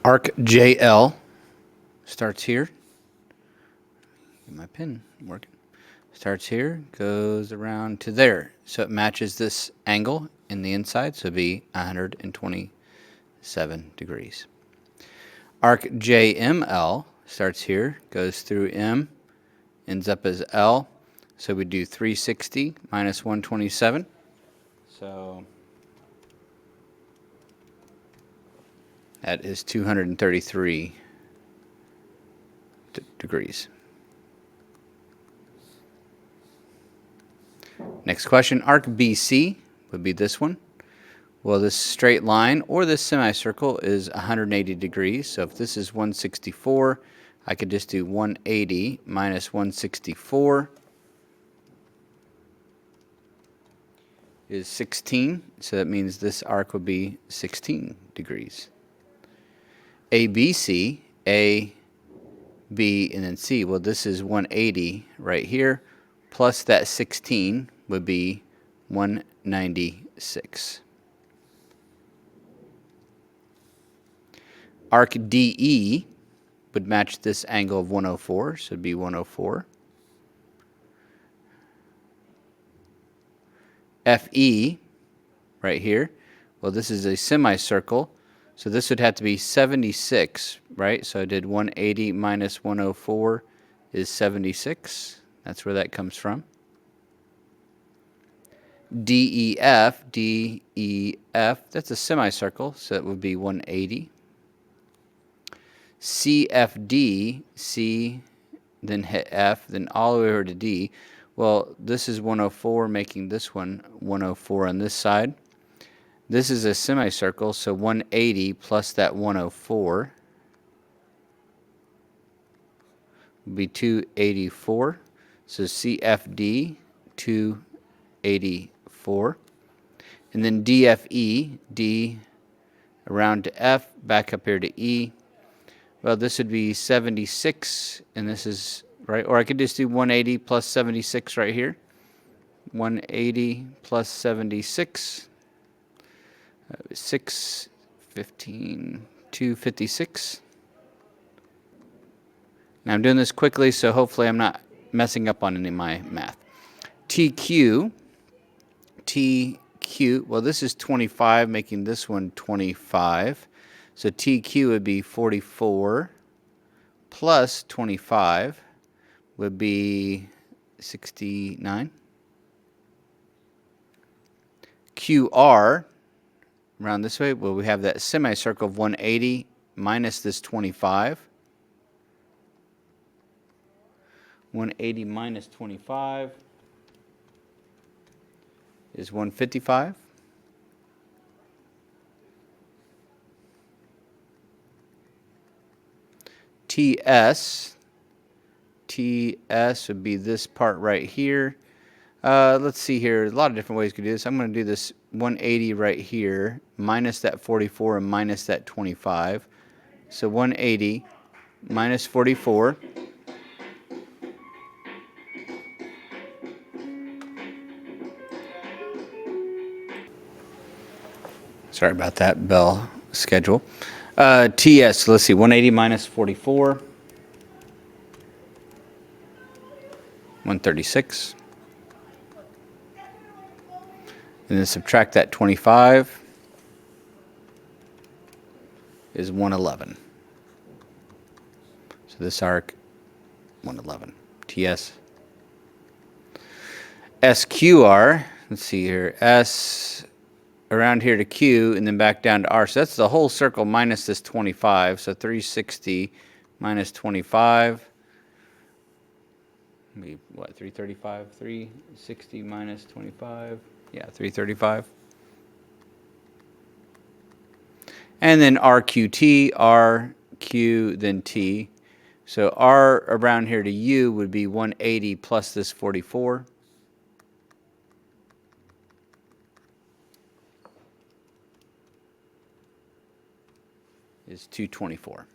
Arc JL starts here. Get my pen working. Starts here, goes around to there. So it matches this angle in the inside, so it'd be 127 degrees. Arc JML starts here, goes through M, ends up as L. So we do 360 minus 127. So that is 233 degrees. Next question, arc BC would be this one. Well, this straight line or this semicircle is 180 degrees. So if this is 164, I could just do 180 minus 164 is 16. So that means this arc would be 16 degrees. ABC, A, B, and then C. Well, this is 180 right here, plus that 16 would be 196. Arc DE would match this angle of 104, so it'd be 104. FE, right here, well, this is a semicircle, so this would have to be 76, right? So I did 180 minus 104 is 76. That's where that comes from. DEF, that's a semicircle, so it would be 180. CFD, C, then hit F, then all the way over to D. Well, this is 104, making this one 104 on this side. This is a semicircle, so 180 plus that 104 would be 284. So CFD, 284. And then DFE, D around to F, back up here to E. Well, this would be 76, and this is, right, or I could just do 180 plus 76 right here. 180 plus 76. 6, 15, 256. Now I'm doing this quickly, so hopefully I'm not messing up on any of my math. TQ, well, this is 25, making this one 25. So TQ would be 44 plus 25 would be 69. QR, around this way, well, we have that semicircle of 180 minus this 25. 180 minus 25 is 155. TS would be this part right here. Let's see here. A lot of different ways you could do this. I'm going to do this 180 right here, minus that 44 and minus that 25. So 180 minus 44. Sorry about that bell schedule. TS, let's see, 180 minus 44. 136. And then subtract that 25 is 111. So this arc, 111. TS. SQR, let's see here, S around here to Q and then back down to R. So that's the whole circle minus this 25. So 360 minus 25. Maybe, what, 335? 360 minus 25. Yeah, 335. And then RQT, RQ, then T. So R around here to U would be 180 plus this 44. Is 224.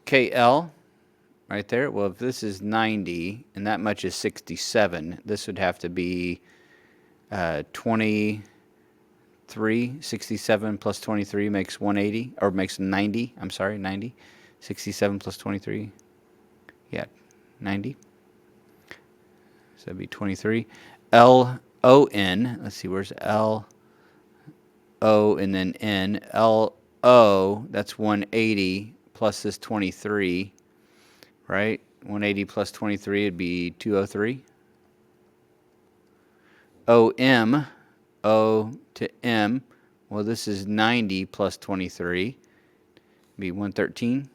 KL, right there. Well, if this is 90 and that much is 67, this would have to be 20 3. 67 plus 23 makes 180, or makes 90. I'm sorry, 90. 67 plus 23. Yeah, 90. So that'd be 23. L-O-N. Let's see, where's L? O and then N. L-O, that's 180 plus this 23, right? 180 plus 23 would be 203. O-M, O to M. Well, this is 90 plus 23. Be 113.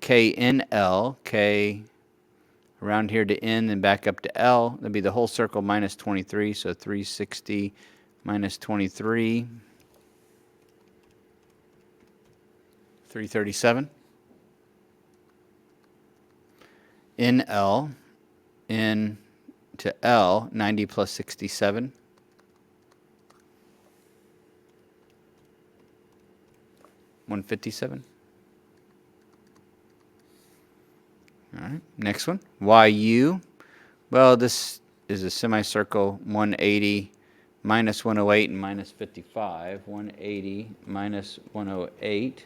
K-N-L, K around here to N, then back up to L. That'd be the whole circle minus 23, so 360 minus 23. 337. NL, N to L, 90 plus 67. 157. All right, next one. YU. Well, this is a semicircle, 180 minus 108 and minus 55. 180 minus 108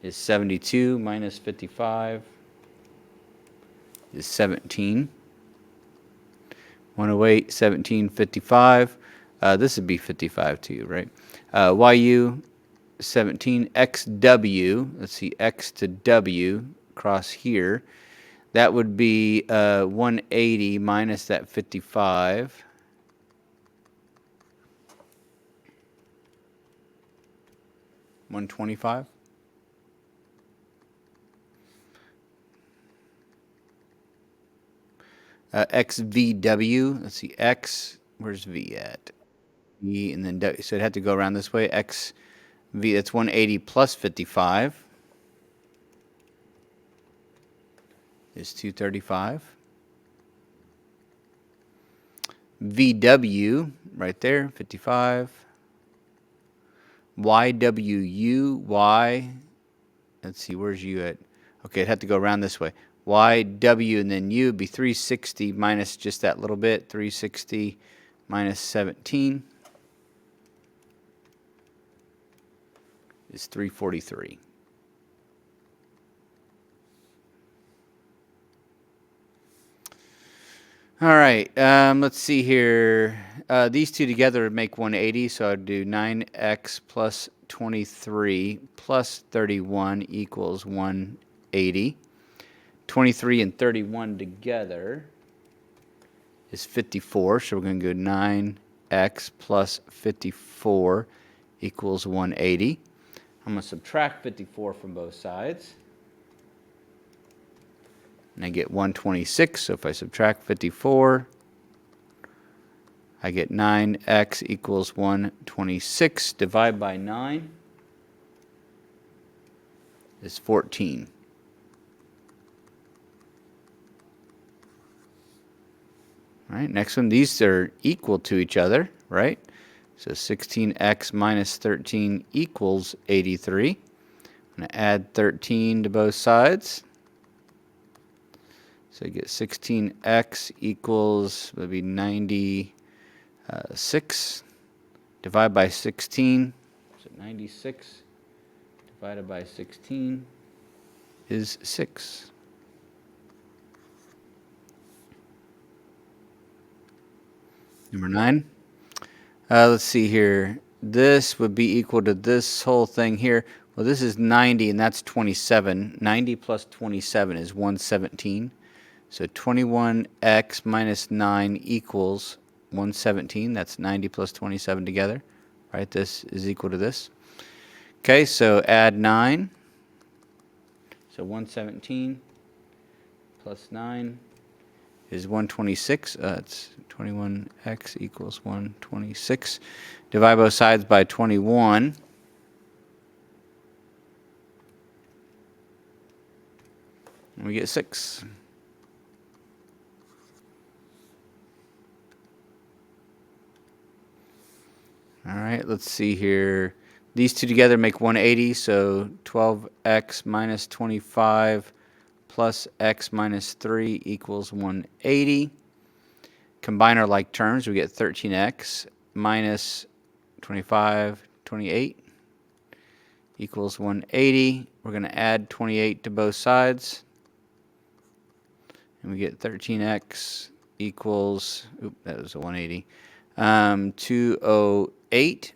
is 72 minus 55 is 17. 108, 17, 55. This would be 55 too, right? YU 17, XW. Let's see, X to W across here. That would be 180 minus that 55. $125. XVW. Let's see, X. Where's V at? V and then W. So it had to go around this way. XV. That's 180 plus 55. Is 235. VW, right there, 55. YWU, Y, let's see, where's U at? Okay, it had to go around this way. YW and then U would be 360 minus just that little bit, 360 minus 17 is 343. All right, let's see here. These two together would make 180, so I'd do 9x plus 23 plus 31 equals 180. 23 and 31 together is 54, so we're going to go 9x plus 54 equals 180. I'm going to subtract 54 from both sides. And I get 126, so if I subtract 54, I get 9x equals 126. Divide by 9 is 14. All right, next one, these are equal to each other, right? So 16x minus 13 equals 83. I'm going to add 13 to both sides. So you get 16x equals, would be 96. Divide by 16. So 96 divided by 16 is 6. Number 9. Let's see here. This would be equal to this whole thing here. Well, this is 90, and that's 27. 90 plus 27 is 117. So 21x minus 9 equals 117. That's 90 plus 27 together, right? This is equal to this. Okay, so add 9. So 117 plus 9 is 126. It's 21x equals 126. Divide both sides by 21. And we get 6. All right, let's see here. These two together make 180, so 12x minus 25 plus x minus 3 equals 180. Combine our like terms, we get 13x minus 25, 28 equals 180. We're going to add 28 to both sides. And we get 13x equals, that was a 180, 208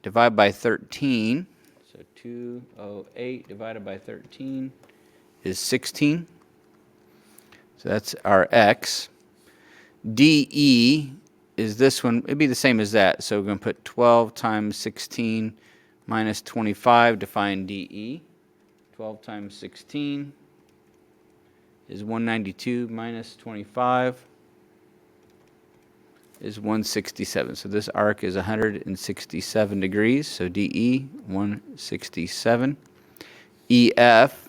divided by 13. So 208 divided by 13 is 16. So that's our x. DE is this one. It'd be the same as that. So we're going to put 12 times 16 minus 25 to find DE. 12 times 16 is 192 minus 25 is 167. So this arc is 167 degrees. So DE, 167. EF,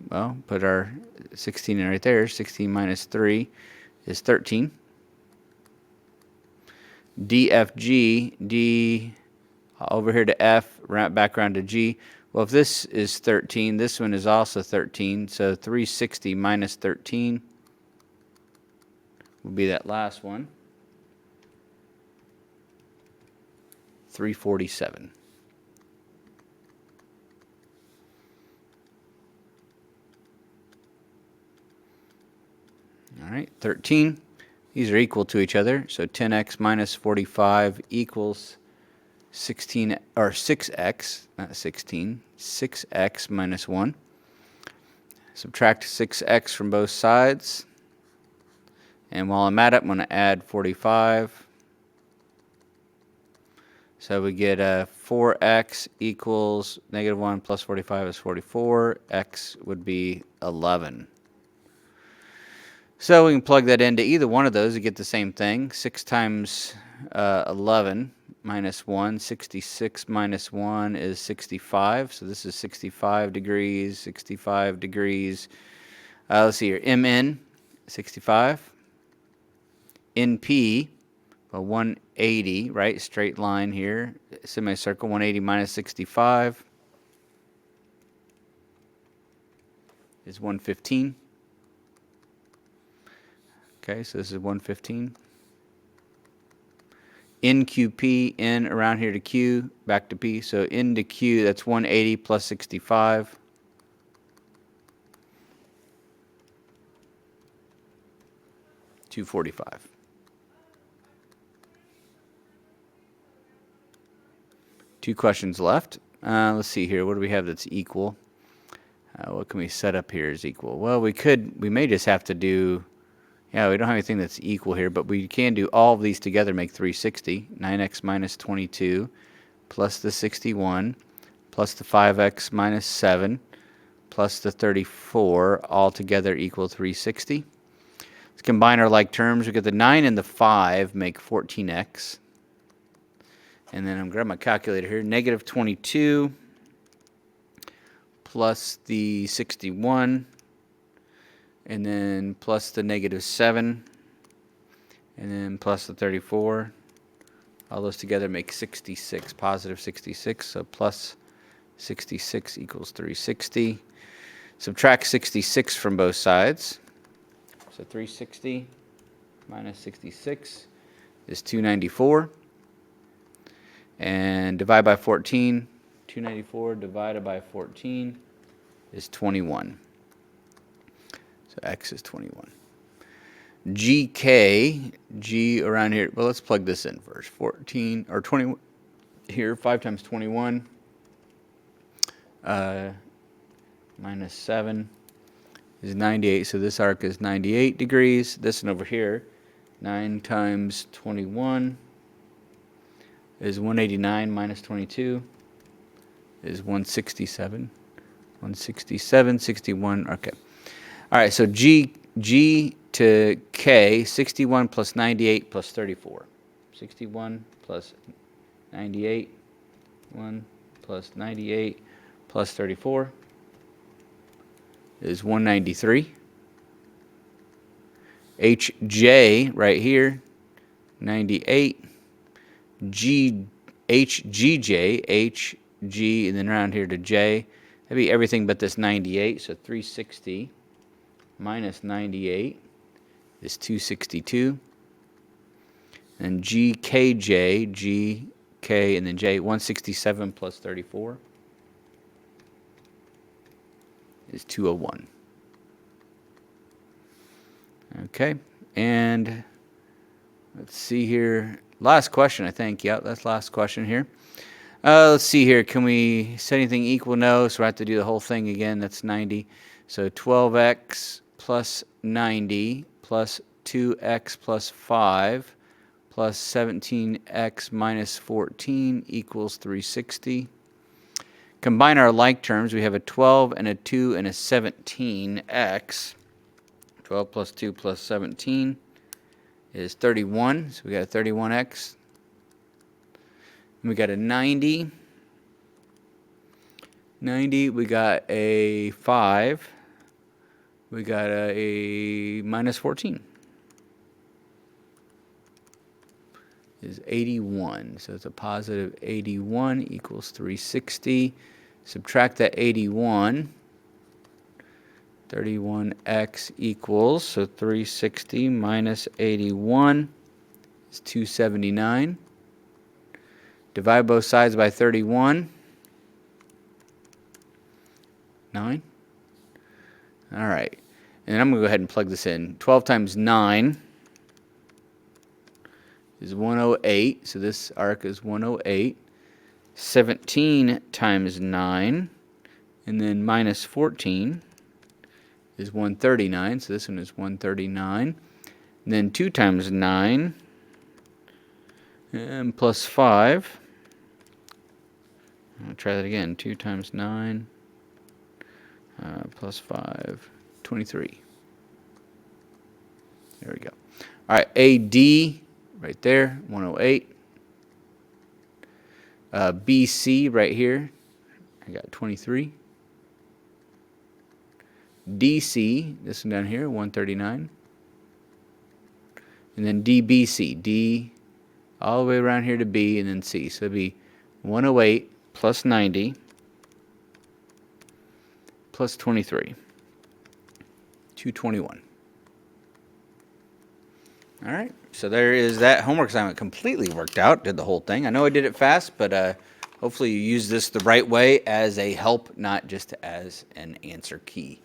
well, put our 16 in right there. 16 minus 3 is 13. DFG, D over here to F, back around to G. Well, if this is 13, this one is also 13. So 360 minus 13 will be that last one. 347. All right, 13. These are equal to each other. So 10x minus 45 equals 16, or 6x, not 16, 6x minus 1. Subtract 6x from both sides. And while I'm at it, I'm going to add 45. So we get 4x equals negative 1 plus 45 is 44. X would be 11. So we can plug that into either one of those to get the same thing. 6 times 11 minus 1. 66 minus 1 is 65. So this is 65 degrees, 65 degrees. Let's see here. MN, 65. NP, well, 180, right? Straight line here. Semicircle, 180 minus 65 is 115. Okay, so this is 115. NQP, N around here to Q, back to P. So N to Q, that's 180 plus 65. $245. Two questions left. Let's see here. What do we have that's equal? What can we set up here as equal? Well, we may just have to do, yeah, we don't have anything that's equal here, but we can do all of these together, make 360. 9x minus 22 plus the 61 plus the 5x minus 7 plus the 34 all together equal 360. Let's combine our like terms. We get the 9 and the 5 make 14x. And then I'm grabbing my calculator here. Negative 22 plus the 61. And then plus the negative 7. And then plus the 34. All those together make 66. Positive 66. So plus 66 equals 360. Subtract 66 from both sides. So 360 minus 66 is 294. And divide by 14. 294 divided by 14 is 21. So x is 21. GK, G around here. Well, let's plug this in first. 14 or 20 here. 5 times 21 minus 7 is 98. So this arc is 98 degrees. This one over here, 9 times 21 is 189 minus 22 is 167. 167, 61. Okay. All right, so G to K, 61 plus 98 plus 34. 61 plus 98, 1 plus 98 plus 34 is 193. HJ right here, 98. HGJ, HG, and then around here to J. That'd be everything but this 98, so 360 minus 98 is 262. And GKJ, GK, and then J, 167 plus 34 is 201. Okay, and let's see here. Last question, I think. Yep, that's last question here. Let's see here. Can we set anything equal? No, so we have to do the whole thing again. That's 90. So 12x plus 90 plus 2x plus 5 plus 17x minus 14 equals 360. Combine our like terms. We have a 12 and a 2 and a 17x. 12 plus 2 plus 17 is 31. So we got a 31x. And we got a 90. 90, we got a 5. We got a minus 14. Is 81. So it's a positive 81 equals 360. Subtract that 81. 31x equals, so 360 minus 81 is 279. Divide both sides by 31. 9. All right. And I'm going to go ahead and plug this in. 12 times 9 is 108. So this arc is 108. 17 times 9, and then minus 14 is 139. So this one is 139. And then 2 times 9 and plus 5. I'll try that again. 2 times 9 plus 5, 23. There we go. All right, AD right there, 108. BC right here, I got 23. DC, this one down here, 139. And then DBC, D all the way around here to B and then C. So it'd be 108 plus 90 plus 23, 221. All right, so there is that homework assignment completely worked out, did the whole thing. I know I did it fast, but hopefully you use this the right way as a help, not just as an answer key.